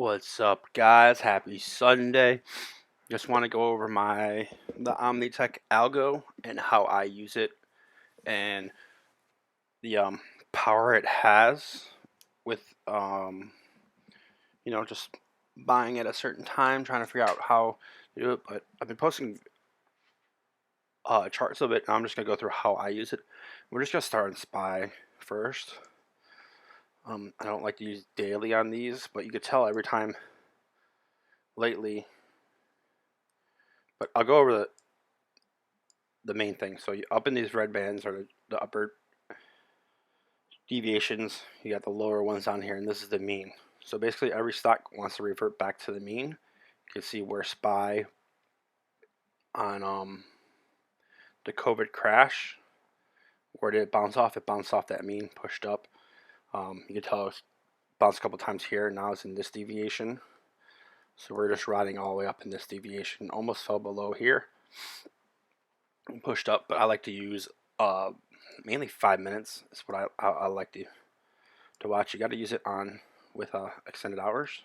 What's up, guys? Happy Sunday. Just want to go over the Omnitek Algo and how I use it and the power it has with just buying at a certain time, trying to figure out how to do it. But I've been posting charts of it, and I'm just gonna go through how I use it. We're just gonna start in SPY first. I don't like to use daily on these, but you could tell every time lately. But I'll go over the main thing. So up in these red bands are the upper deviations. You got the lower ones on here, and this is the mean. So basically, every stock wants to revert back to the mean. You can see where SPY on the COVID crash, where did it bounce off? It bounced off that mean, pushed up. You can tell it's bounced a couple times here. Now it's in this deviation. So we're just riding all the way up in this deviation. Almost fell below here. Pushed up, but I like to use mainly 5 minutes is what I like to watch. You got to use it on with extended hours.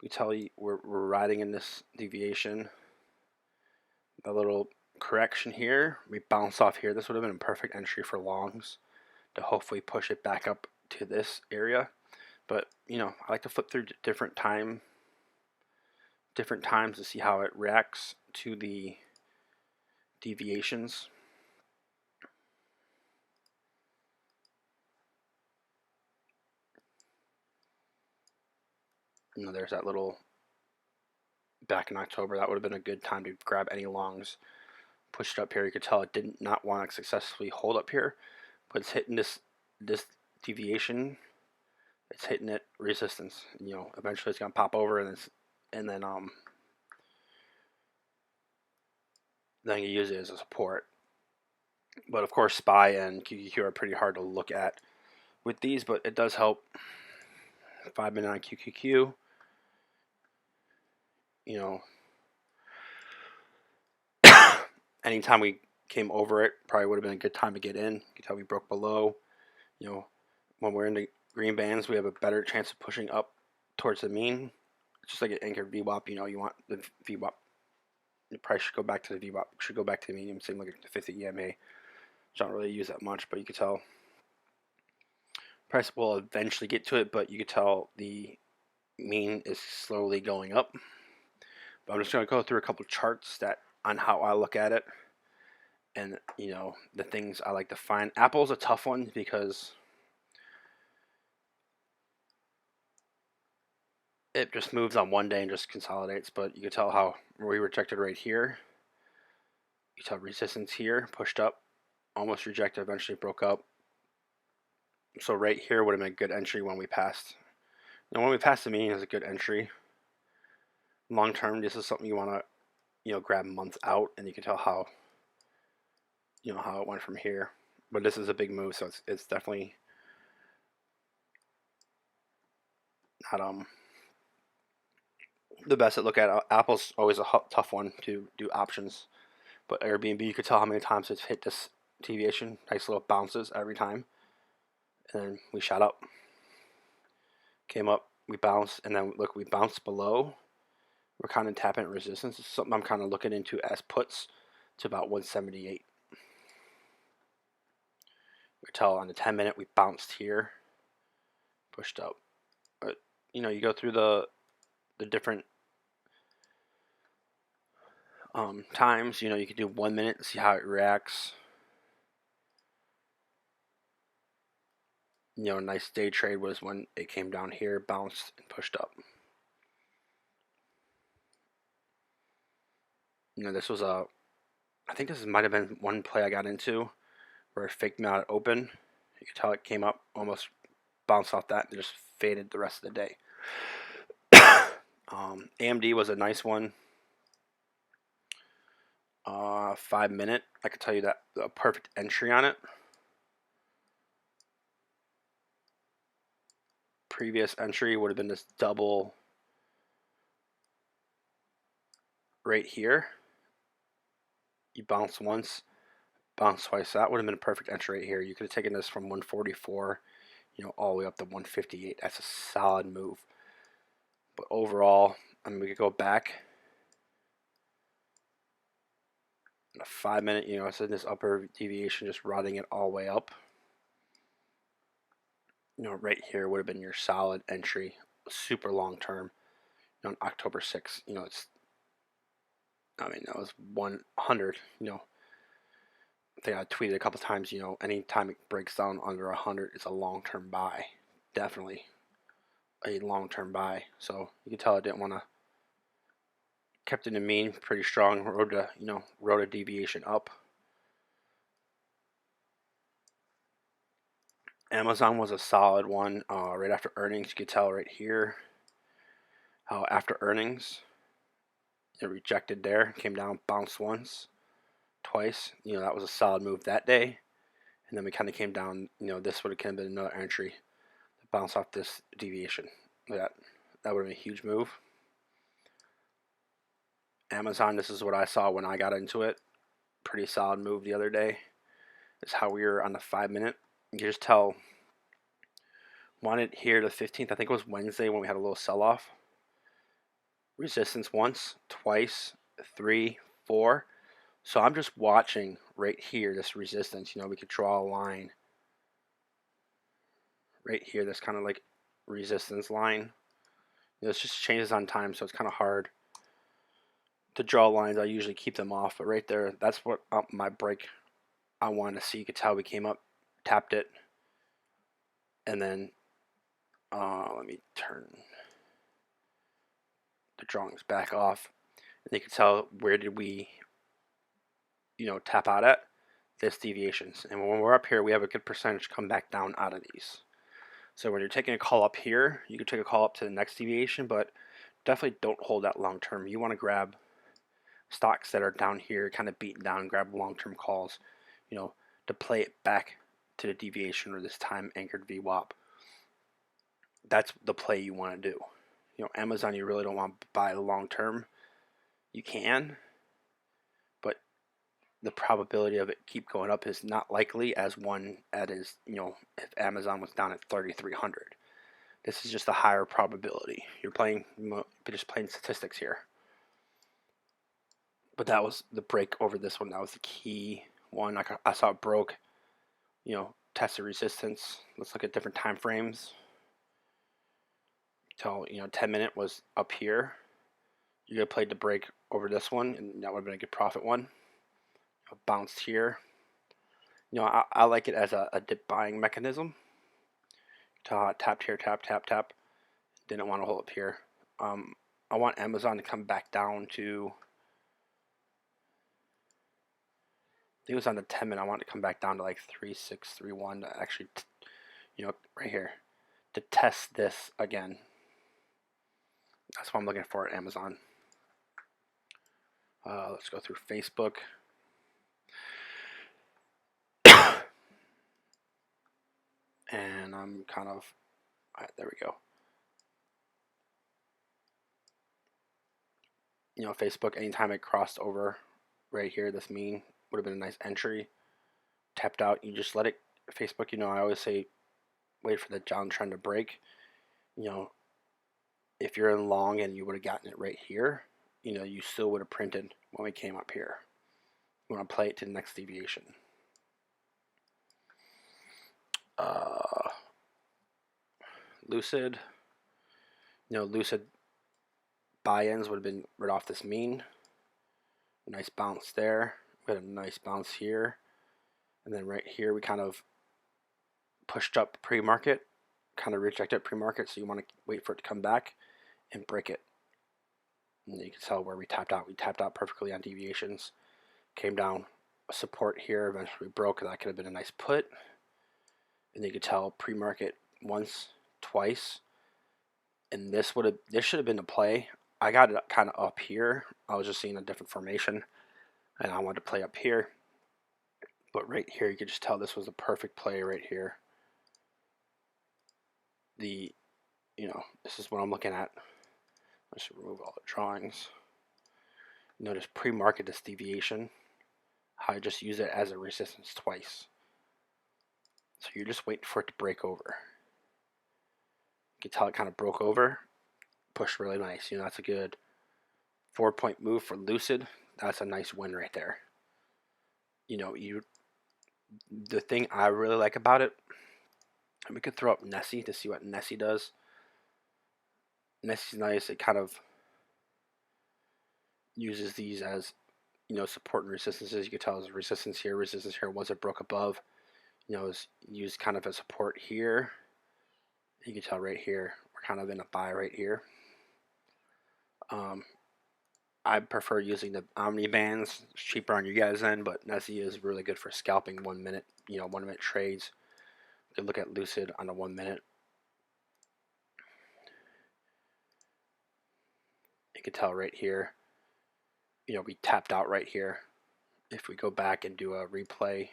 We tell you we're riding in this deviation. A little correction here. We bounce off here. This would have been a perfect entry for longs to hopefully push it back up to this area. But I like to flip through different times to see how it reacts to the deviations. There's that little back in October. That would have been a good time to grab any longs. Pushed up here. You could tell it did not want to successfully hold up here, but it's hitting this deviation. It's hitting it resistance. Eventually it's gonna pop over, and then you use it as a support. But of course, SPY and QQQ are pretty hard to look at with these, but it does help. 5 minute on QQQ. Anytime we came over it, probably would have been a good time to get in. You can tell we broke below. When we're in the green bands, we have a better chance of pushing up towards the mean. It's just like an anchored VWAP. You want the VWAP. The price should go back to the VWAP. Should go back to the medium. Same like the 50 EMA. Which I don't really use that much, but you could tell price will eventually get to it, but you could tell the mean is slowly going up. But I'm just going to go through a couple charts on how I look at it, and the things I like to find. Apple's a tough one because it just moves on one day and just consolidates. But you can tell how we rejected right here. You tell resistance here, pushed up, almost rejected, eventually broke up. So right here would have been a good entry when we passed. Now when we passed the mean is a good entry. Long term, this is something you want to grab months out, and you can tell how how it went from here. But this is a big move, so it's definitely not the best to look at. Apple's always a tough one to do options, but Airbnb, you could tell how many times it's hit this deviation. Nice little bounces every time, and then we shot up, came up, we bounced, and then look, we bounced below. We're kind of tapping at resistance. It's something I'm kind of looking into as puts to about 178. We tell on the 10 minute we bounced here, pushed up. But you go through the different times. You could do 1 minute and see how it reacts. A nice day trade was when it came down here, bounced, and pushed up. This was I think this might have been one play I got into where it faked me out at open. You could tell it came up, almost bounced off that, and just faded the rest of the day. AMD was a nice one. 5 minute, I could tell you that a perfect entry on it. Previous entry would have been this double right here. You bounce once, bounce twice. That would have been a perfect entry right here. You could have taken this from 144, all the way up to 158. That's a solid move. But overall, I mean, we could go back in a 5 minute, it's in this upper deviation, just routing it all the way up. Right here would have been your solid entry, super long term. On October 6th, that was 100. I think I tweeted a couple times, anytime it breaks down under 100, it's a long term buy. Definitely a long term buy. So you can tell I didn't want to, kept it in mean, pretty strong, rode a deviation up. Amazon was a solid one right after earnings. You could tell right here how after earnings it rejected there, came down, bounced once, twice. That was a solid move that day. And then we kind of came down, this would have kind of been another entry to bounce off this deviation. That would have been a huge move. Amazon, this is what I saw when I got into it. Pretty solid move the other day. Is how we were on the 5 minute. You can just tell. Wanted here the 15th. I think it was Wednesday when we had a little sell off. Resistance once, twice, 3, 4. So I'm just watching right here this resistance. We could draw a line right here. This kind of like resistance line. This just changes on time, so it's kind of hard to draw lines. I usually keep them off, but right there, that's what my break I wanted to see. You could tell we came up, tapped it, and then let me turn the drawings back off. And you can tell where did we, tap out at this deviations. And when we're up here, we have a good percentage come back down out of these. So when you're taking a call up here, you can take a call up to the next deviation, but definitely don't hold that long term. You want to grab stocks that are down here, kind of beaten down, grab long-term calls, to play it back to the deviation or this time anchored VWAP. That's the play you want to do. Amazon, you really don't want to buy long-term. You can, but the probability of it keep going up is not likely as one that is, if Amazon was down at 3,300. This is just a higher probability. You're just playing statistics here. But that was the break over this one. That was the key one. I saw it broke, tested resistance. Let's look at different time frames. Till 10 minute was up here. You could have played the break over this one, and that would have been a good profit one. Bounced here. I like it as a dip buying mechanism. Tapped here, tap, tap, tap. Didn't want to hold up here. I want Amazon to come back down to, I think it was on the 10 minute. I want to come back down to like 3,631 to actually, right here, to test this again. That's what I'm looking for at Amazon. Let's go through Facebook. And I'm kind of, all right, there we go. Facebook, anytime it crossed over right here, this mean would have been a nice entry. Tapped out, you just let it, Facebook, I always say, wait for the downtrend to break. If you're in long and you would have gotten it right here, you still would have printed when we came up here. You want to play it to the next deviation. Lucid. Lucid buy-ins would have been right off this mean. Nice bounce there. We had a nice bounce here. And then right here we kind of pushed up pre-market, kind of rejected pre-market, so you want to wait for it to come back and break it. And you can tell where we tapped out. We tapped out perfectly on deviations. Came down, support here, eventually broke. That could have been a nice put. And you could tell pre-market once, twice. And this should have been a play. I got it kind of up here. I was just seeing a different formation, and I wanted to play up here. But right here, you could just tell this was a perfect play right here. This is what I'm looking at. Let's remove all the drawings. Notice pre-market this deviation. How I just use it as a resistance twice. So you're just waiting for it to break over. You can tell it kind of broke over, pushed really nice. You know, that's a good 4-point move for Lucid. That's a nice win right there. You know, the thing I really like about it, and we could throw up Nessie to see what Nessie does. Nessie's nice. It kind of uses these as, you know, support and resistances. You can tell there's resistance here, once it broke above. You know, is used kind of as support here. You can tell right here, we're kind of in a buy right here. I prefer using the Omni bands. It's cheaper on you guys' end, but Nessie is really good for scalping 1 minute, you know, 1 minute trades. You can look at Lucid on the 1 minute. You can tell right here, you know, we tapped out right here. If we go back and do a replay,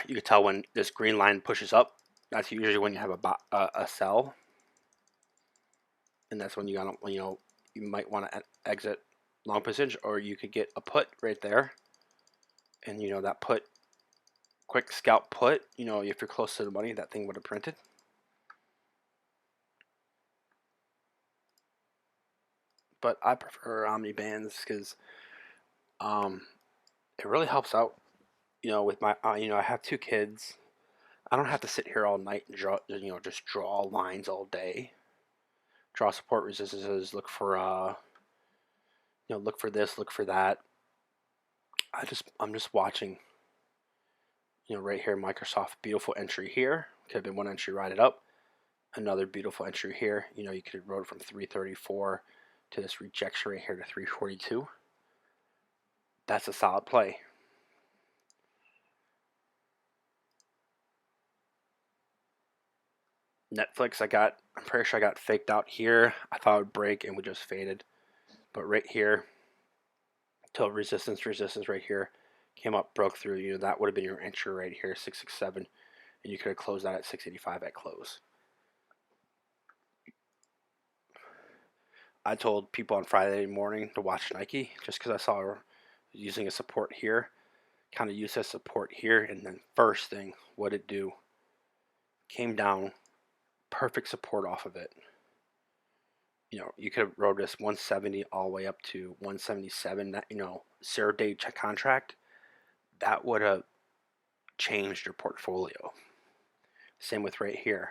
you can tell when this green line pushes up, that's usually when you have a sell, and that's when you gotta, you know, you might want to exit long position, or you could get a put right there, and you know that put, quick scalp put, you know, if you're close to the money, that thing would have printed. But I prefer Omni bands because it really helps out. You know, with my you know, I have 2 kids. I don't have to sit here all night and draw, you know, just draw lines all day. Draw support resistances, look for you know, look for this, look for that. I'm just watching. You know, right here, Microsoft, beautiful entry here. Could have been 1 entry, ride it up. Another beautiful entry here. You know, you could have rode from 334 to this rejection right here to 342. That's a solid play. Netflix, I'm pretty sure I got faked out here. I thought it would break and we just faded. But right here, till resistance right here, came up, broke through. You know, that would have been your entry right here, 667, and you could have closed that at 685 at close. I told people on Friday morning to watch Nike just because I saw her using a support here, kind of used as support here, and then first thing, what it do? Came down, perfect support off of it. You know, you could have rode this 170 all the way up to 177. That, you know, 0-day check contract, that would have changed your portfolio. Same with right here.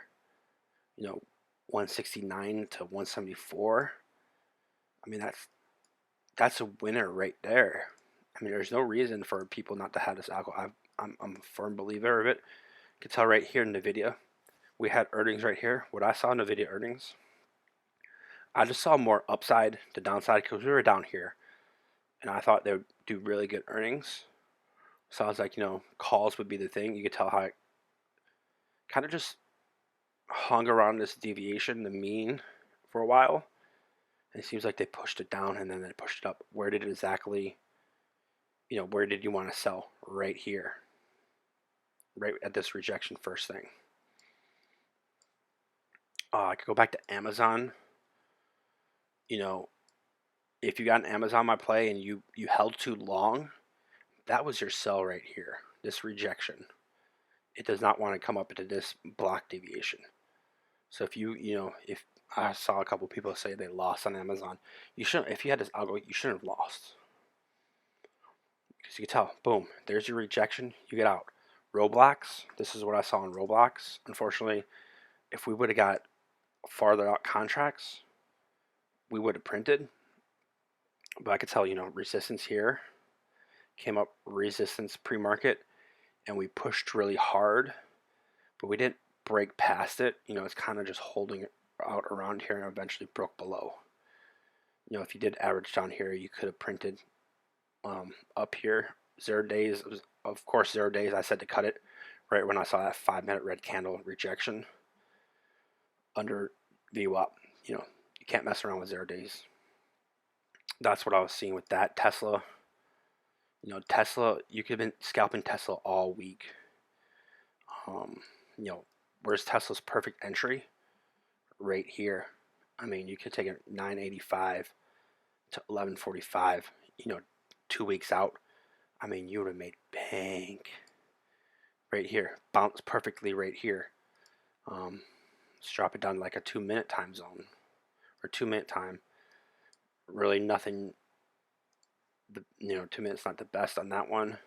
You know, 169 to 174. I mean, that's a winner right there. I mean, there's no reason for people not to have this algo. I'm a firm believer of it. You can tell right here in NVIDIA. We had earnings right here. What I saw in NVIDIA earnings, I just saw more upside to downside because we were down here. And I thought they would do really good earnings. So I was like, you know, calls would be the thing. You could tell how it kind of just hung around this deviation, the mean, for a while. And it seems like they pushed it down and then they pushed it up. Where did it exactly, you know, where did you want to sell? Right here. Right at this rejection first thing. I could go back to Amazon. You know, if you got an Amazon my play and you held too long, that was your sell right here. This rejection. It does not want to come up into this block deviation. So if you know, if I saw a couple people say they lost on Amazon, you shouldn't. If you had this algo, you shouldn't have lost. Because you can tell, boom, there's your rejection. You get out. Roblox. This is what I saw on Roblox. Unfortunately, if we would have got farther out contracts, we would have printed. But I could tell, you know, resistance here came up, resistance pre-market, and we pushed really hard, but we didn't break past it. You know, it's kind of just holding it out around here and eventually broke below. You know, if you did average down here, you could have printed up here. 0 days, of course, 0 days. I said to cut it right when I saw that 5-minute red candle rejection under VWAP. You know, you can't mess around with 0 days. That's what I was seeing with that. Tesla, you know, Tesla, you could have been scalping Tesla all week. You know, where's Tesla's perfect entry? Right here. I mean, you could take a 985 to 1145, you know, 2 weeks out. I mean, you would have made bank. right here, bounce perfectly right here. Let's drop it down to like a 2-minute time zone or 2-minute time. Really nothing. 2 minutes not the best on that one.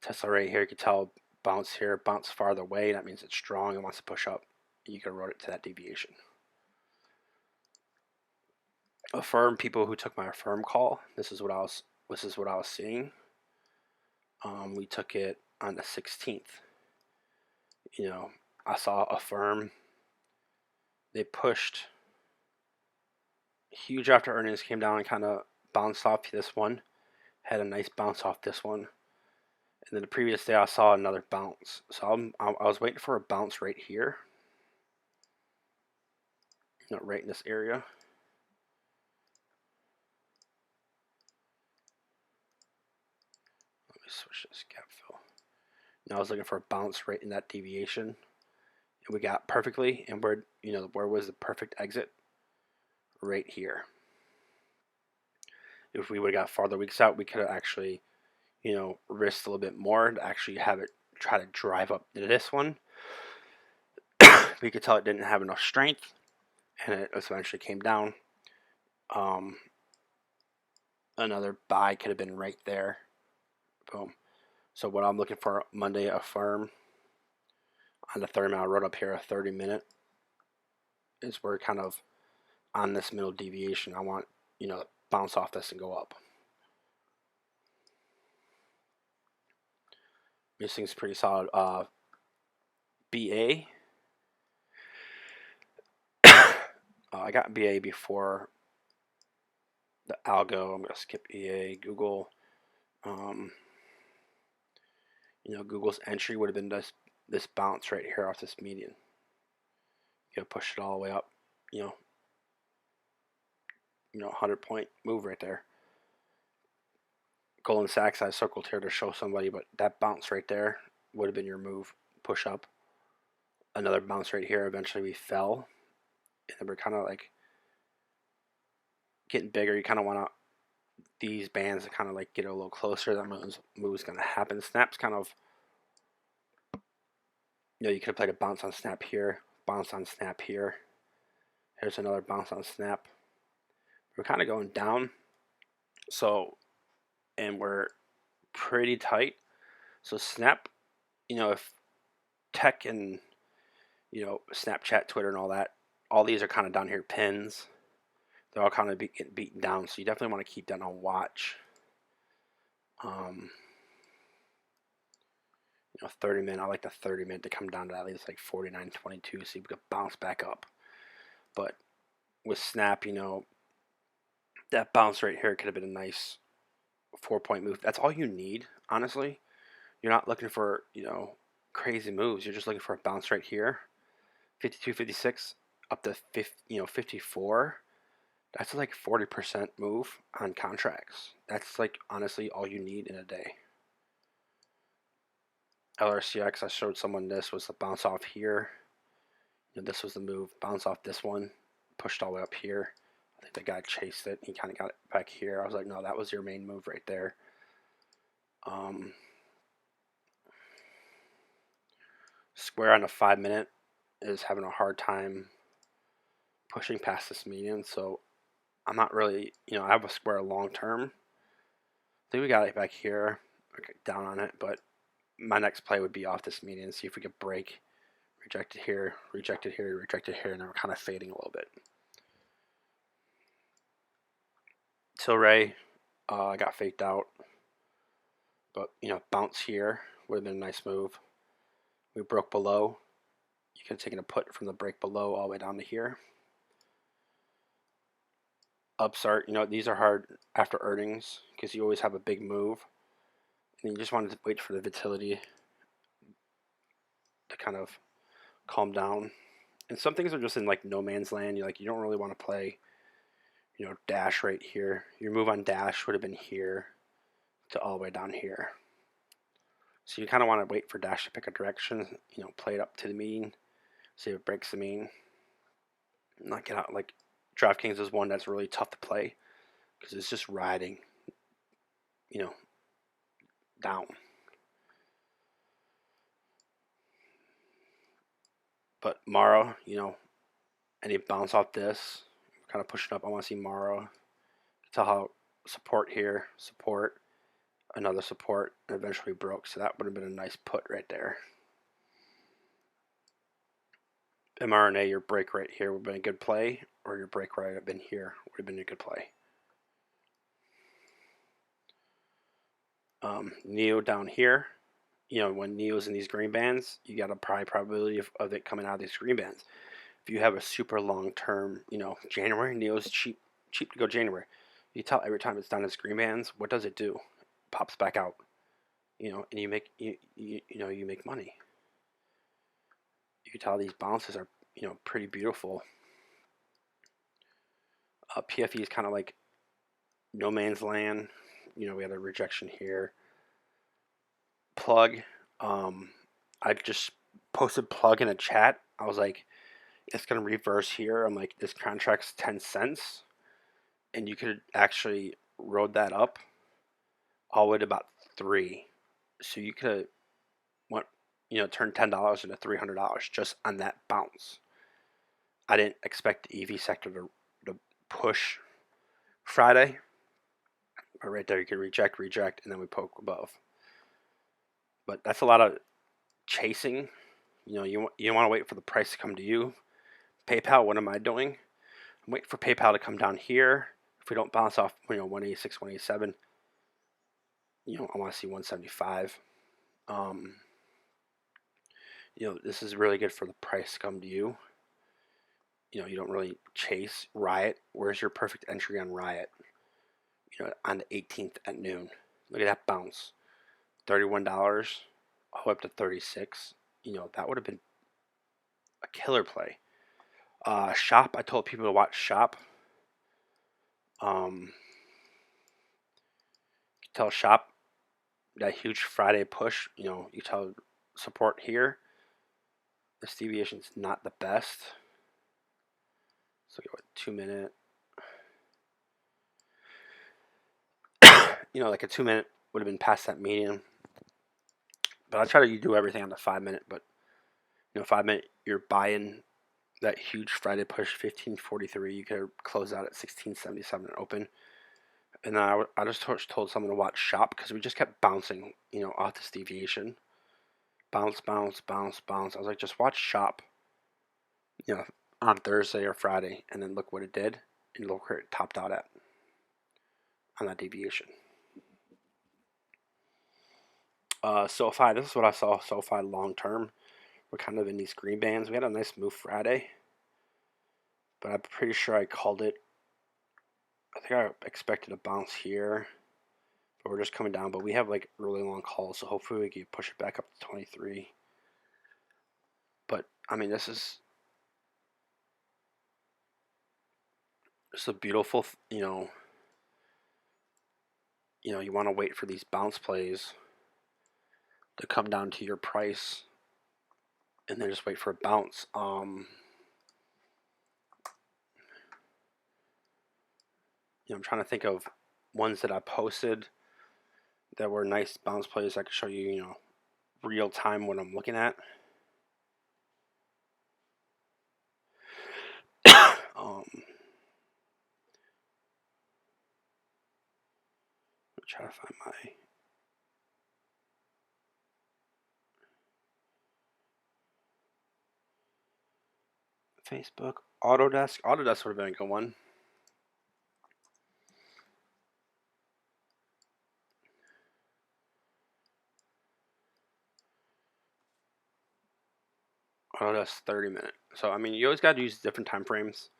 Tesla right here, you can tell bounce here, bounce farther away. That means it's strong and wants to push up. You can route it to that deviation. Affirm, people who took my affirm call. This is what I was seeing. We took it on the 16th. I saw affirm. They pushed huge after earnings, came down and kind of bounced off this one. Had a nice bounce off this one. And then the previous day I saw another bounce. So I was waiting for a bounce right here. Right in this area. Let me switch this gap fill. Now I was looking for a bounce right in that deviation. And we got perfectly. And where was the perfect exit? Right here. If we would have got farther weeks out, we could have actually, risked a little bit more to actually have it try to drive up to this one. We could tell it didn't have enough strength, and it eventually came down. Another buy could have been right there. Boom. So what I'm looking for Monday, affirm on the 30-minute. I wrote up here a 30-minute is where kind of on this middle deviation I want bounce off this and go up. This thing's pretty solid. BA. I got BA before the Algo. I'm gonna skip EA. Google. Google's entry would have been this bounce right here off this median. You gotta push it all the way up. 100-point move right there. Goldman Sachs I circled here to show somebody, but that bounce right there would have been your move. Push up. Another bounce right here. Eventually we fell, and then we're kind of like getting bigger. You kind of want these bands to kind of like get a little closer. That move's going to happen. Snap's kind of, you could have played a bounce on snap here, bounce on snap here. Here's another bounce on snap. We're kind of going down. So, and we're pretty tight. So snap, if tech and, Snapchat, Twitter and all these are kind of down here, pins. They're all kind of getting beaten down. So you definitely want to keep that on watch. 30-minute. I like the 30-minute to come down to at least like 49.22, so you could bounce back up. But with snap, that bounce right here could have been a nice 4-point move. That's all you need, honestly. You're not looking for crazy moves. You're just looking for a bounce right here, 52, 56 up to 54. That's like 40% move on contracts. That's like honestly all you need in a day. LRCX, I showed someone this was the bounce off here. This was the move. Bounce off this one. Pushed all the way up here. I think the guy chased it. He kind of got it back here. I was like, no, that was your main move right there. Square on a 5-minute is having a hard time pushing past this median. So I'm not really, I have a square long term. I think we got it back here. Okay, down on it, but my next play would be off this median, see if we could break. Reject it here, reject it here, reject it here, and then we're kind of fading a little bit. Tilray, I got faked out. But, bounce here would have been a nice move. We broke below. You could have taken a put from the break below all the way down to here. Upstart, these are hard after earnings because you always have a big move. And you just wanted to wait for the volatility to kind of calm down. And some things are just in like no man's land. You don't really want to play, dash right here. Your move on dash would have been here to all the way down here. So you kind of want to wait for dash to pick a direction, play it up to the mean, see if it breaks the mean. Not get out. Like DraftKings is one that's really tough to play because it's just riding, down. But Mara, any bounce off this, kind of pushing up. I want to see Mara. Tell how support here, support, another support, and eventually broke. So that would have been a nice put right there. mRNA, your break right here would have been a good play, or your break right have been here would have been a good play. Neo down here, when Neo's in these green bands, you got a high probability of it coming out of these green bands. If you have a super long term, January, Neo's cheap to go January. You tell every time it's down in green bands, what does it do? It pops back out, and you make you make money. You can tell these bounces are pretty beautiful. PFE is kind of like no man's land. We had a rejection here. Plug. I just posted plug in a chat. I was like, it's gonna reverse here. I'm like, this contract's 10 cents, and you could actually rode that up all the way to about 3. So you could went turn $10 into $300 just on that bounce. I didn't expect the EV sector to push Friday, but right there you could reject, and then we poke above. But that's a lot of chasing. You want to wait for the price to come to you. PayPal, what am I doing? I'm waiting for PayPal to come down here. If we don't bounce off, 186, 187, I want to see 175. This is really good for the price to come to you. You don't really chase. Riot, where's your perfect entry on Riot? On the 18th at noon. Look at that bounce. $31 all the way up to 36. That would have been a killer play. Shop, I told people to watch Shop. Tell Shop that huge Friday push. You tell support here. This deviation's not the best. So go 2 minute. Like a 2 minute would have been past that median. But I try to do everything on the 5 minute. But 5 minute, you're buying that huge Friday push, 1543. You could close out at 1677 and open. And then I just told someone to watch Shop because we just kept bouncing, off this deviation. Bounce, bounce, bounce, bounce. I was like, just watch Shop, on Thursday or Friday, and then look what it did, and look where it topped out at on that deviation. SoFi, this is what I saw. SoFi long term. We're kind of in these green bands. We had a nice move Friday, but I'm pretty sure I called it. I think I expected a bounce here, but we're just coming down. But we have like really long calls, so hopefully we can push it back up to 23. But I mean, this is a beautiful, you want to wait for these bounce plays to come down to your price, and then just wait for a bounce. I'm trying to think of ones that I posted that were nice bounce plays. I could show you, real time what I'm looking at. Try to find my Facebook. Autodesk. Autodesk would have been a good one. Autodesk 30 minute. So I mean, you always got to use different time frames.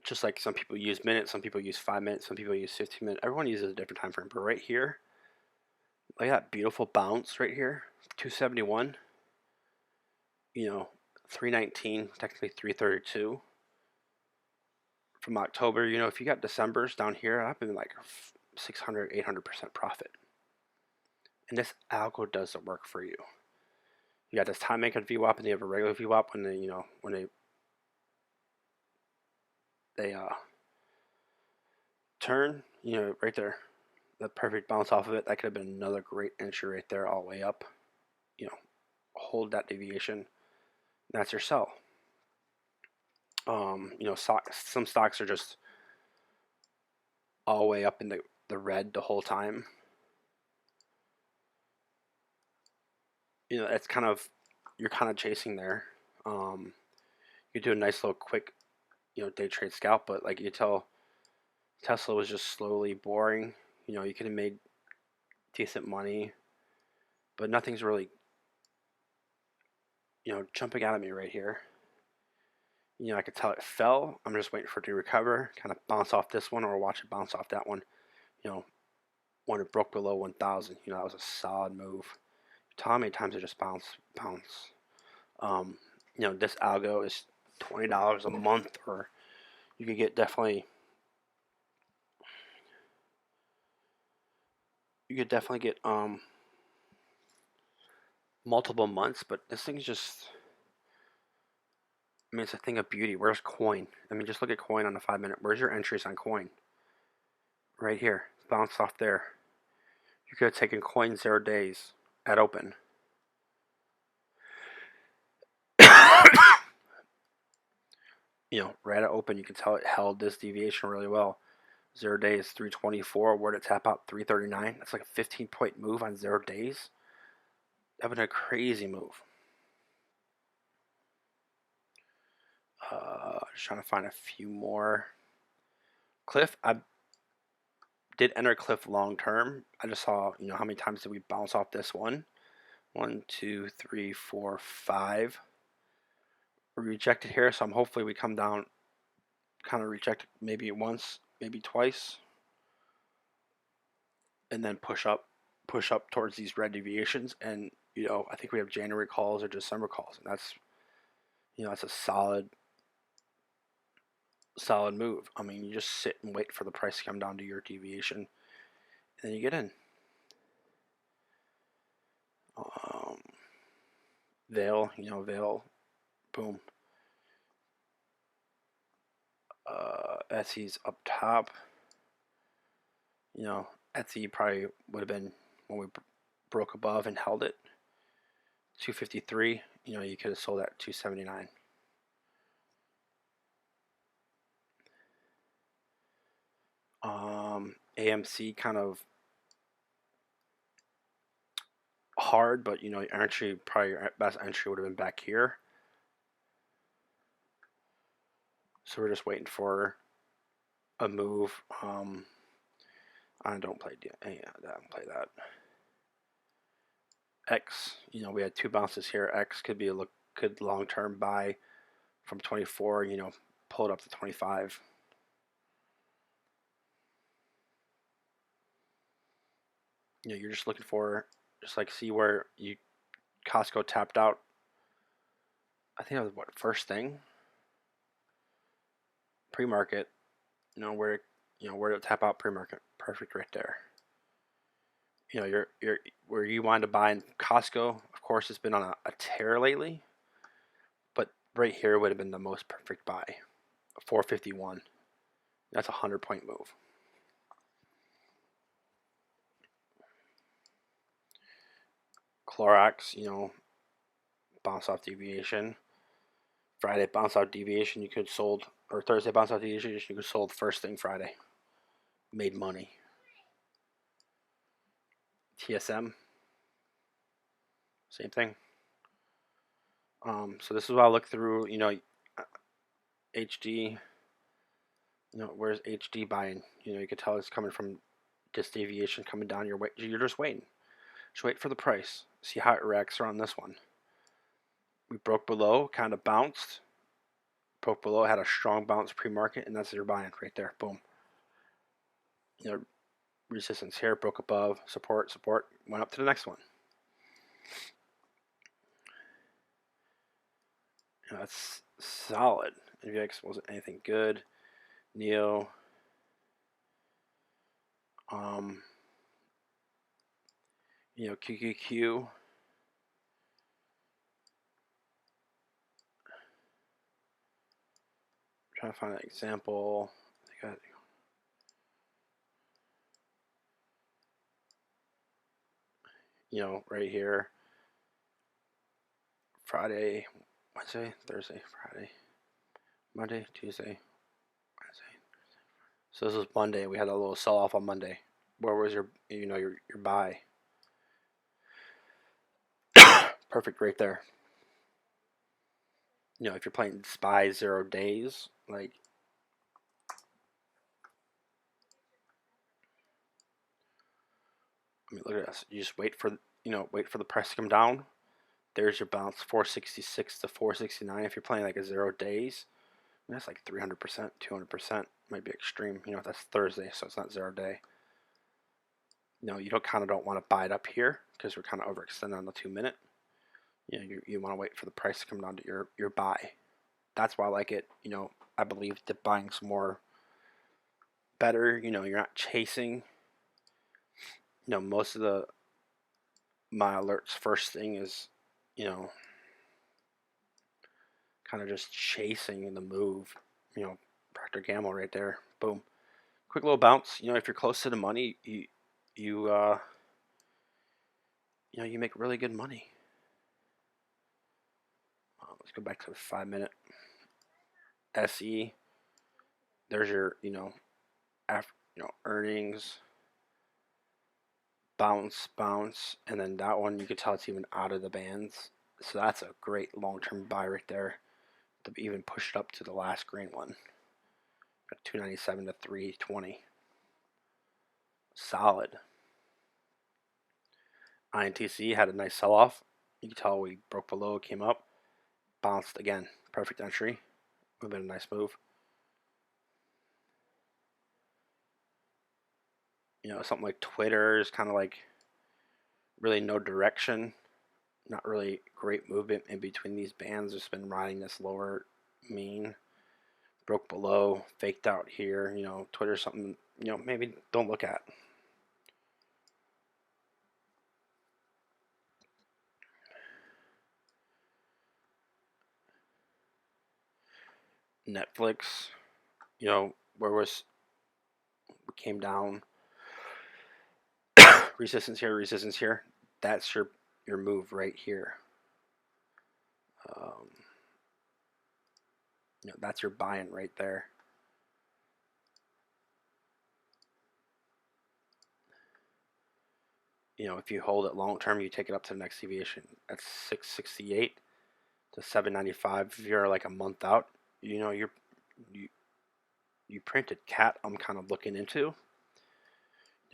Just like some people use minutes, some people use 5 minutes, some people use 15 minutes. Everyone uses a different time frame. But right here, look at that beautiful bounce right here, 271. 319, technically 332 from October. If you got December's down here, I've been like 600, 800% profit. And this algo does the work for you. You got this time maker VWAP, and you have a regular VWAP when they turn, right there, the perfect bounce off of it. That could have been another great entry right there, all the way up. hold that deviation. That's your sell. Some stocks are just all the way up in the red the whole time. It's kind of, you're kind of chasing there. You do a nice little quick, day trade scalp, but like you tell, Tesla was just slowly boring. You could have made decent money, but nothing's really, jumping out at me right here. I could tell it fell. I'm just waiting for it to recover, kind of bounce off this one or watch it bounce off that one. When it broke below 1,000, that was a solid move. Tell how many times it just bounce. Um, this algo is $20 a month, or you could get multiple months, but this thing's just, it's a thing of beauty. Where's coin? Just look at coin on the 5 minute. Where's your entries on coin? Right here. Bounce off there. You could have taken coin 0 days at open. Right at open, you can tell it held this deviation really well. 0 days, 324. Where did it tap out? 339. That's like a 15-point move on 0 days. That would have been a crazy move. Just trying to find a few more. Cliff, I did enter Cliff long term. I just saw, how many times did we bounce off this one? 1, 2, 3, 4, 5. We rejected here, so hopefully we come down, kind of reject maybe once, maybe twice, and then push up towards these red deviations. And I think we have January calls or December calls, and that's a solid move. You just sit and wait for the price to come down to your deviation, and then you get in. Veil, boom. Etsy's up top. Etsy probably would have been when we broke above and held it. 253. You could have sold at 279. AMC kind of hard, but entry, probably your best entry would have been back here. So we're just waiting for a move. I don't play that. X, we had 2 bounces here. X could be a good long-term buy from 24. Pull it up to 25. You're just looking for, just like, see where Costco tapped out. I think that was first thing, pre-market. Where to tap out pre-market, perfect right there. You're where you wanted to buy in Costco. Of course, it's been on a tear lately, but right here would have been the most perfect buy. 451. That's a 100-point move. Clorox, bounce off deviation. Friday bounce out deviation, you could sold, or Thursday bounce out deviation, you could sold first thing Friday. Made money. TSM, same thing. So this is what I look through. HD. Where's HD buying? You could tell it's coming from this deviation coming down. You're just waiting. Just wait for the price. See how it reacts around this one. We broke below, kind of bounced. Broke below, had a strong bounce pre-market, and that's your buying right there. Boom. Resistance here, broke above, support, went up to the next one. That's solid. NVX wasn't anything good. Neo. QQQ. Trying to find an example. Right here. Friday, Wednesday, Thursday, Friday, Monday, Tuesday, Wednesday. So this was Monday. We had a little sell off on Monday. Where was your buy? Perfect right there. If you're playing SPY 0 days, like, look at this. You just wait for the price to come down. There's your bounce, 466 to 469. If you're playing like a 0 days, that's like 300%, 200%. Might be extreme. That's Thursday, so it's not 0 day. You don't want to buy it up here because we're kind of overextended on the 2 minute. You want to wait for the price to come down to your buy. That's why I like it. I believe that buying's more better. You're not chasing. Most of my alerts first thing is, kind of just chasing the move. Procter Gamble right there. Boom. Quick little bounce. If you're close to the money, you you make really good money. Let's go back to the 5 minute. SE. There's your after earnings. Bounce, and then that one you can tell it's even out of the bands. So that's a great long-term buy right there. To even push it up to the last green one. 297 to 320. Solid. INTC had a nice sell-off. You can tell we broke below, came up, bounced again. Perfect entry. Would have been a nice move. Something like Twitter is kind of like really no direction. Not really great movement in between these bands. Just been riding this lower mean. Broke below, faked out here. Twitter's something, maybe don't look at. Netflix, where we came down. Resistance here. That's your move right here. That's your buy-in right there. If you hold it long term, you take it up to the next deviation. That's 668 to 795. If you're like a month out, you printed cat. I'm kind of looking into.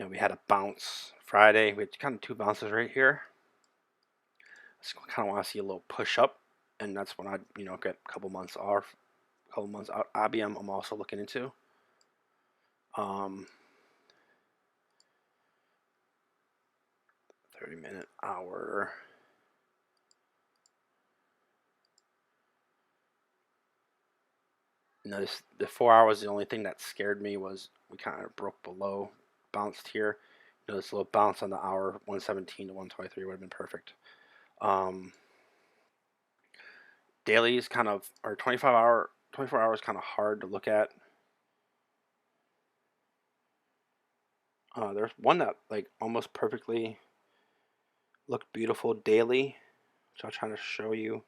We had a bounce Friday. We had kind of two bounces right here. I just kind of want to see a little push up, and that's when I get a couple months off, a couple months out. IBM I'm also looking into. 30-minute, hour. Notice the 4 hours. The only thing that scared me was we kind of broke below, bounced here. This little bounce on the hour, 117 to 123 would have been perfect. Dailies kind of, or 24 hours kind of hard to look at. There's one that like almost perfectly looked beautiful daily, which I'm trying to show you.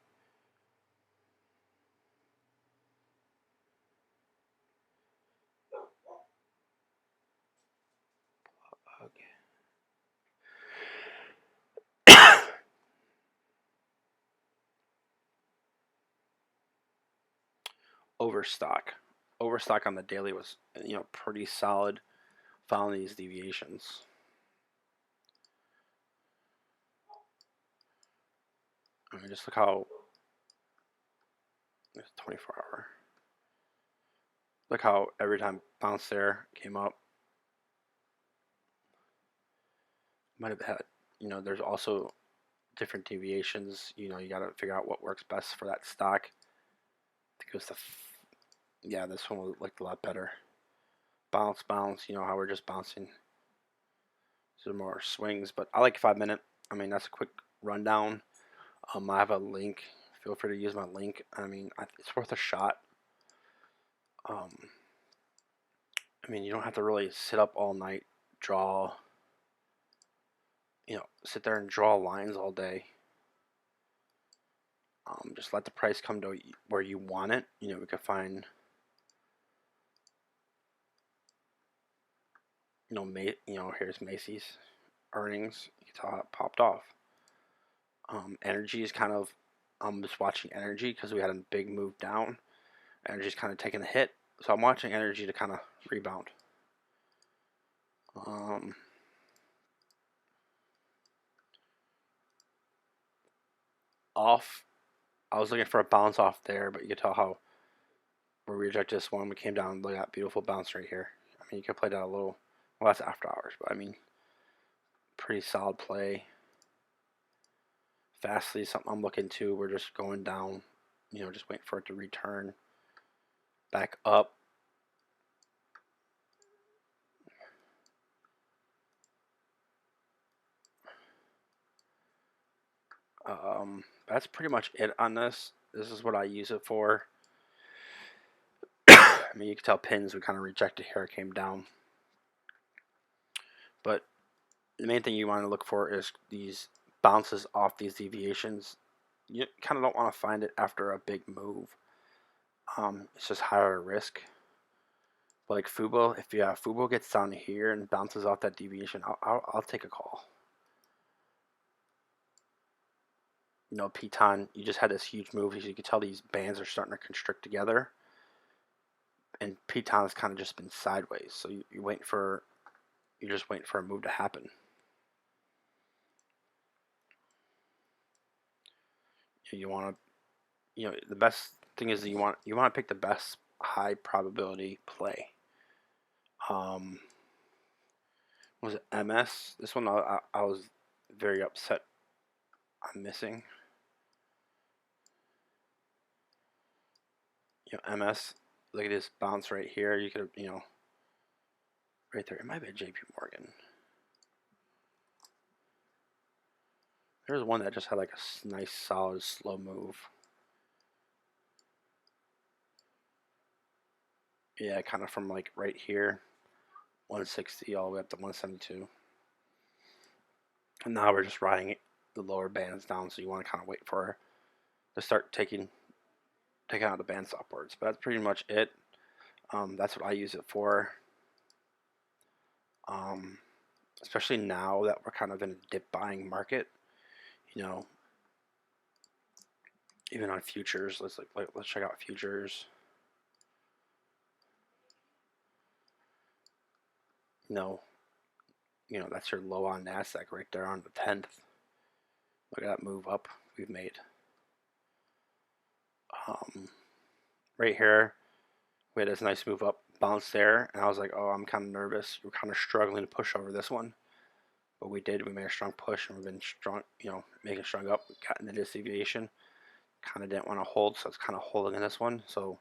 Overstock. Overstock on the daily was pretty solid, following these deviations. Just look how it's 24 hour. Look how every time bounce there came up. Might have had there's also different deviations. You got to figure out what works best for that stock. I think it was yeah, this one looked a lot better. Bounce. How we're just bouncing. Some more swings, but I like 5 minute. That's a quick rundown. I have a link. Feel free to use my link. It's worth a shot. You don't have to really sit up all night, draw. Sit there and draw lines all day. Just let the price come to where you want it. We could find, here's Macy's earnings. You can tell how it popped off. Energy is kind of, I'm just watching energy because we had a big move down. Energy's kind of taking a hit, so I'm watching energy to kind of rebound. Off, I was looking for a bounce off there, but you can tell how we rejected this one. We came down, look at that beautiful bounce right here. I mean, you could play that a little, well, that's after hours, but I mean, pretty solid play. Fastly, something I'm looking to. We're just going down, just waiting for it to return back up. That's pretty much it on this. This is what I use it for. I mean, you can tell pins we kind of rejected here, it came down. But the main thing you want to look for is these bounces off these deviations. You kind of don't want to find it after a big move. It's just higher risk. But like Fubo, if Fubo gets down here and bounces off that deviation, I'll take a call. Piton, you just had this huge move. As you can tell, these bands are starting to constrict together. And Piton has kind of just been sideways. So you're just waiting for a move to happen. You want to, the best thing is that you want to pick the best high probability play. Was it MS? This one I was very upset I'm missing. MS. Look at this bounce right here. You could, right there. It might be a JP Morgan. There's one that just had like a nice, solid, slow move. Yeah, kind of from like right here, 160 all the way up to 172. And now we're just riding the lower bands down, so you want to kind of wait for to start taking out the bands upwards. But that's pretty much it. That's what I use it for. Especially now that we're kind of in a dip buying market, even on futures. Let's check out futures. That's your low on Nasdaq right there on the 10th. Look at that move up we've made. Right here, we had this nice move up, bounce there, and I was like, oh, I'm kind of nervous. We're kind of struggling to push over this one. But we did. We made a strong push, and we've been strong, making strong up. We got into this deviation. Kind of didn't want to hold, so it's kind of holding in this one. So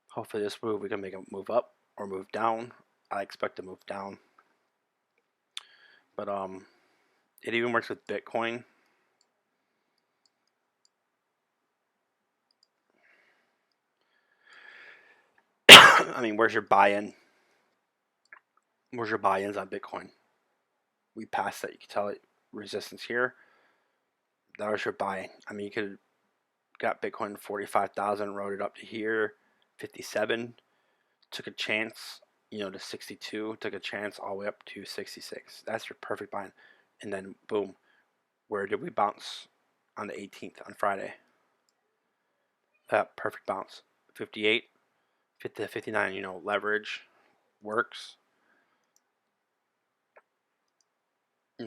hopefully this move, we can make a move up or move down. I expect to move down. But it even works with Bitcoin. I mean, where's your buy-in? Where's your buy-ins on Bitcoin? We passed that. You can tell it resistance here. That was your buy-in. I mean, you could got Bitcoin 45,000, rode it up to here, 57. Took a chance, to 62. Took a chance all the way up to 66. That's your perfect buy-in. And then boom, where did we bounce on the 18th on Friday? That perfect bounce, 58. 50 to 59, leverage works.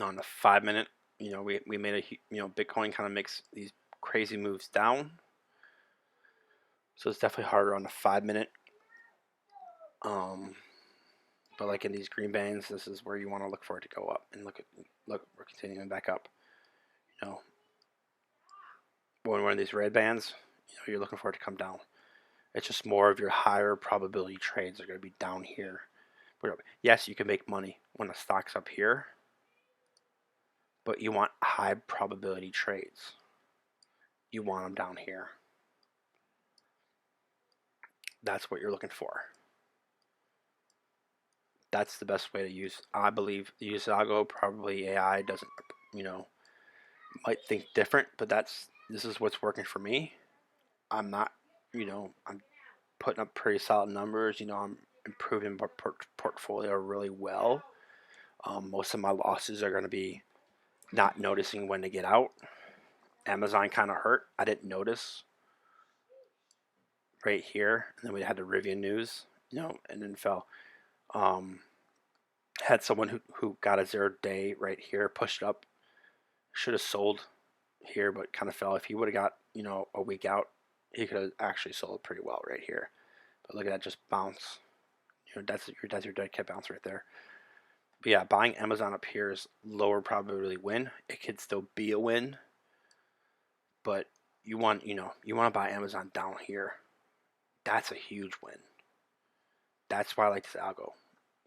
On the 5 minute, we made a, Bitcoin kind of makes these crazy moves down. So it's definitely harder on the 5 minute. But like in these green bands, this is where you want to look for it to go up. And look, we're continuing back up. When we're in these red bands, you're looking for it to come down. It's just more of your higher probability trades are going to be down here. Yes, you can make money when the stock's up here, but you want high probability trades. You want them down here. That's what you're looking for. That's the best way to use, I believe, use Algo. Probably AI doesn't, might think different, but that's this is what's working for me. I'm not, I'm putting up pretty solid numbers. I'm improving my portfolio really well. Most of my losses are going to be not noticing when to get out. Amazon kind of hurt. I didn't notice right here, and then we had the Rivian news, and then fell. Um, had someone who got a 0 day right here, pushed up, should have sold here, but kind of fell. If he would have got a week out, he could have actually sold pretty well right here. But look at that, just bounce. That's your dead cat bounce right there. But yeah, buying Amazon up here is lower probability win. It could still be a win, but you want to buy Amazon down here. That's a huge win. That's why I like this algo.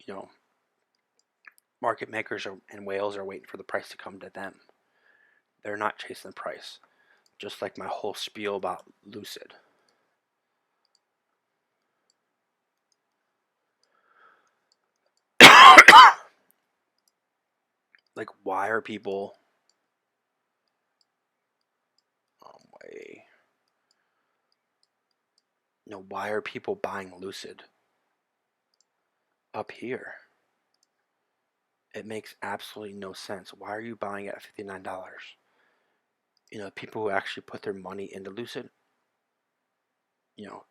You know, market makers and whales are waiting for the price to come to them. They're not chasing the price. Just like my whole spiel about Lucid. Like, why are people way why are people buying Lucid up here? It makes absolutely no sense. Why are you buying it at $59? People who actually put their money into Lucid,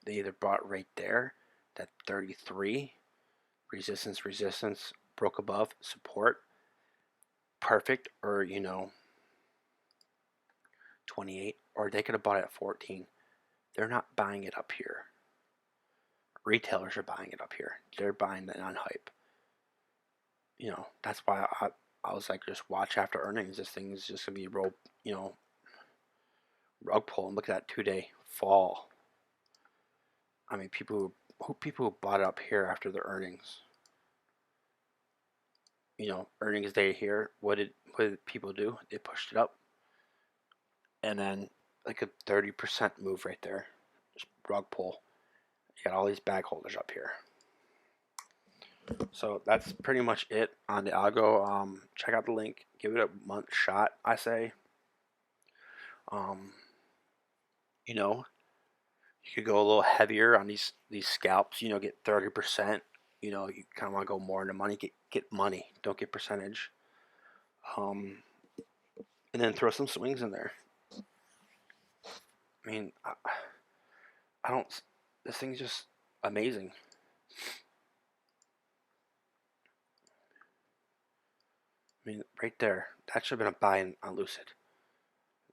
they either bought right there, that 33, resistance, broke above, support, perfect, or 28, or they could have bought it at 14. They're not buying it up here. Retailers are buying it up here. They're buying it on hype. That's why I was like, just watch after earnings. This thing is just gonna be rug pull. And look at that 2 day fall. I mean, people who bought it up here after the earnings. Earnings day here. What did people do? They pushed it up, and then like a 30% move right there. Just rug pull. You got all these bag holders up here. So that's pretty much it on the algo. Check out the link. Give it a month shot, I say. Um, you could go a little heavier on these scalps. Get 30%. You kind of want to go more into money. Get money. Don't get percentage. And then throw some swings in there. I mean, I don't. This thing's just amazing. I mean, right there. That should have been a buy-in on Lucid.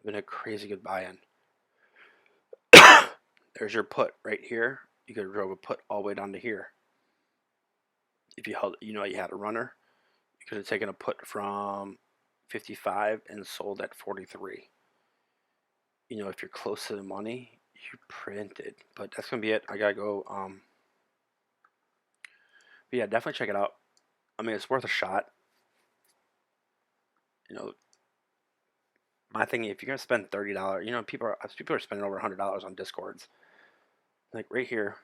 Been a crazy good buy-in. There's your put right here. You could have drove a put all the way down to here. If you held, you had a runner, you could have taken a put from 55 and sold at 43. If you're close to the money, you printed. But that's gonna be it. I gotta go. But yeah, definitely check it out. I mean, it's worth a shot. My thing, if you're gonna spend $30, people are spending over $100 on Discords. Like right here,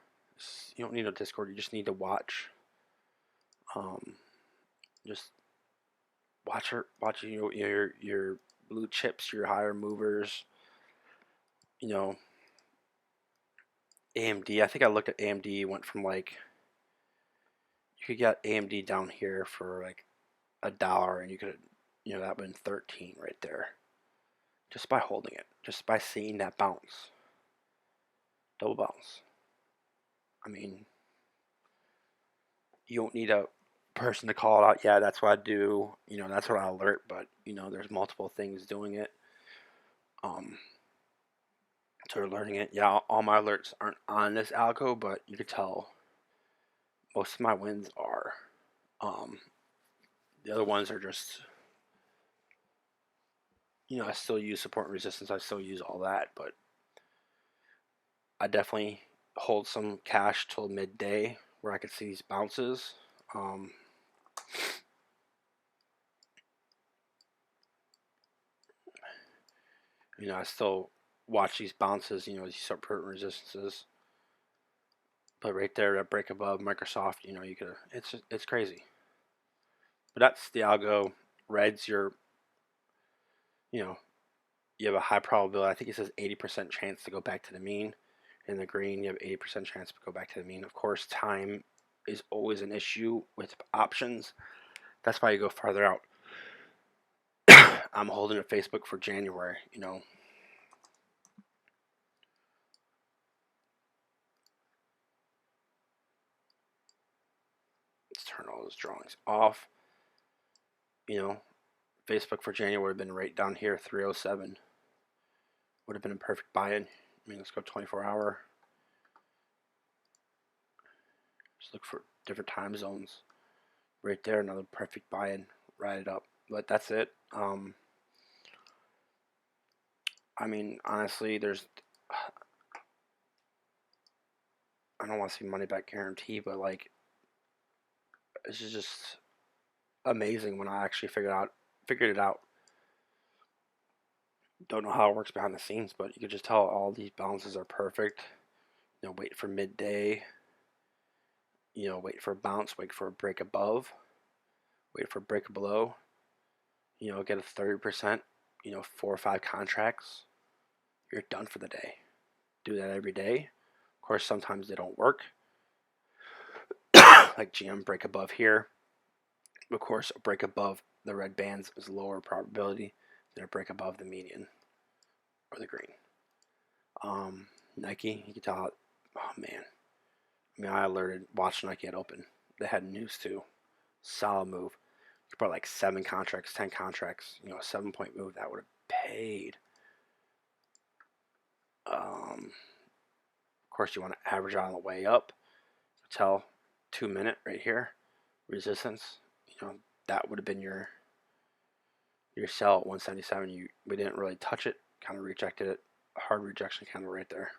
you don't need a Discord. You just need to watch. Just watch your blue chips, your higher movers. AMD. I think I looked at AMD. Went from like you could get AMD down here for like $1, and you could that would been 13 right there. Just by holding it, just by seeing that bounce, double bounce. I mean, you don't need a person to call it out. Yeah, that's what I do. That's what I alert. But there's multiple things doing it. So we're learning it. Yeah, all my alerts aren't on this algo, but you could tell most of my wins are. The other ones are just, I still use support and resistance. I still use all that, but I definitely hold some cash till midday where I could see these bounces. I still watch these bounces, these support and resistances. But right there, that break above Microsoft, you could. It's crazy. But that's the algo. Red's your, you have a high probability. I think it says 80% chance to go back to the mean. In the green, you have 80% chance to go back to the mean. Of course, time is always an issue with options. That's why you go farther out. I'm holding a Facebook for January. Let's turn all those drawings off. Facebook for January would have been right down here, 307. Would have been a perfect buy-in. Let's go 24-hour. Just look for different time zones. Right there, another perfect buy-in. Ride it up. But that's it. Honestly, I don't want to say money back guarantee, but like, it's just amazing when I actually figured it out. Don't know how it works behind the scenes, but you can just tell all these balances are perfect. Wait for midday. Wait for a bounce, wait for a break above, wait for a break below. Get a 30%. 4 or 5 contracts. You're done for the day. Do that every day. Of course, sometimes they don't work. Like GM break above here. Of course, a break above the red bands is lower probability than a break above the median or the green. Nike, you can tell. Oh man, I alerted. Watch Nike at open. They had news too. Solid move. You brought like 7 contracts, 10 contracts. A 7-point move that would have paid. Of course, you want to average out on the way up. Tell 2-minute right here resistance. That would have been your sell at 177. We didn't really touch it. Kind of rejected it. Hard rejection candle right there.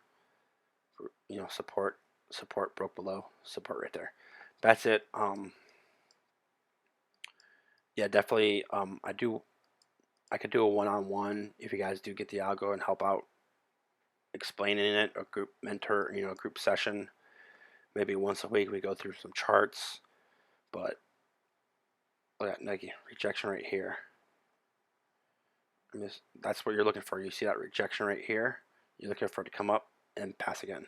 Support broke below. Support right there. That's it. Yeah, definitely. I could do a one-on-one if you guys do get the algo and help out explaining it. A group mentor, a group session. Maybe once a week we go through some charts. But look at Nike rejection right here. That's what you're looking for. You see that rejection right here. You're looking for it to come up and pass again.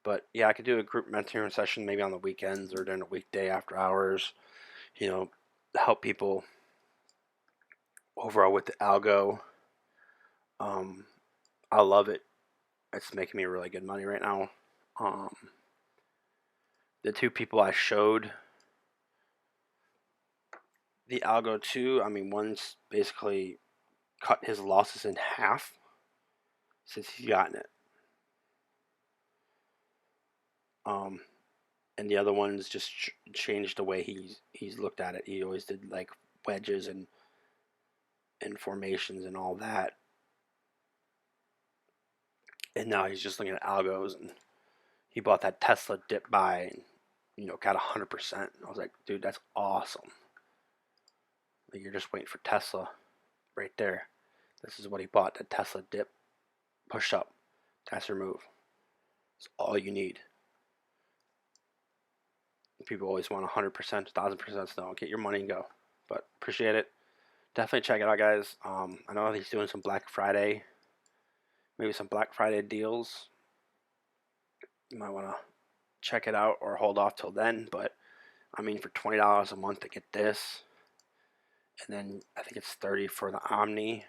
But yeah, I could do a group mentoring session maybe on the weekends or during a weekday after hours. Help people overall with the algo. I love it. It's making me really good money right now. The 2 people I showed the algo to, one's basically cut his losses in half since he's gotten it. And the other one's just changed the way he's looked at it. He always did like wedges and formations and all that. And now he's just looking at algos, and he bought that Tesla dip buy and got 100%. I was like, dude, that's awesome. Like, you're just waiting for Tesla right there. This is what he bought, the Tesla dip, push up, that's your move. It's all you need. People always want 100%, 1,000%. No, get your money and go. But appreciate it. Definitely check it out, guys. I know he's doing some Black Friday, maybe some Black Friday deals. You might want to check it out or hold off till then. But for $20 a month to get this, and then I think it's $30 for the Omni,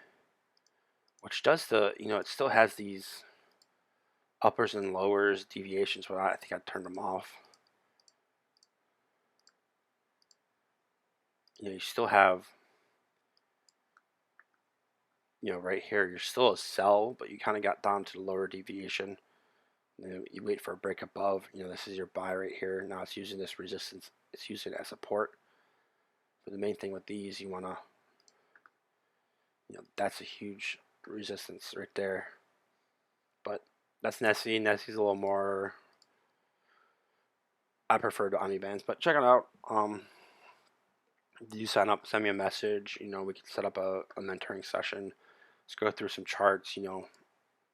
which does it still has these uppers and lowers deviations, but I think I turned them off. You still have, right here, you're still a sell, but you kind of got down to the lower deviation. You wait for a break above. This is your buy right here. Now it's using this resistance. It's using it as support. But the main thing with these, you want to, that's a huge resistance right there. But that's Nessie. Nessie's a little more, I prefer the Omni bands, but check it out. You sign up, send me a message. We can set up a mentoring session. Let's go through some charts.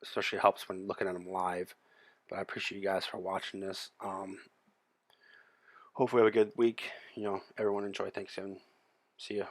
Especially helps when looking at them live. But I appreciate you guys for watching this. Hopefully we have a good week. Everyone enjoy Thanksgiving. See ya.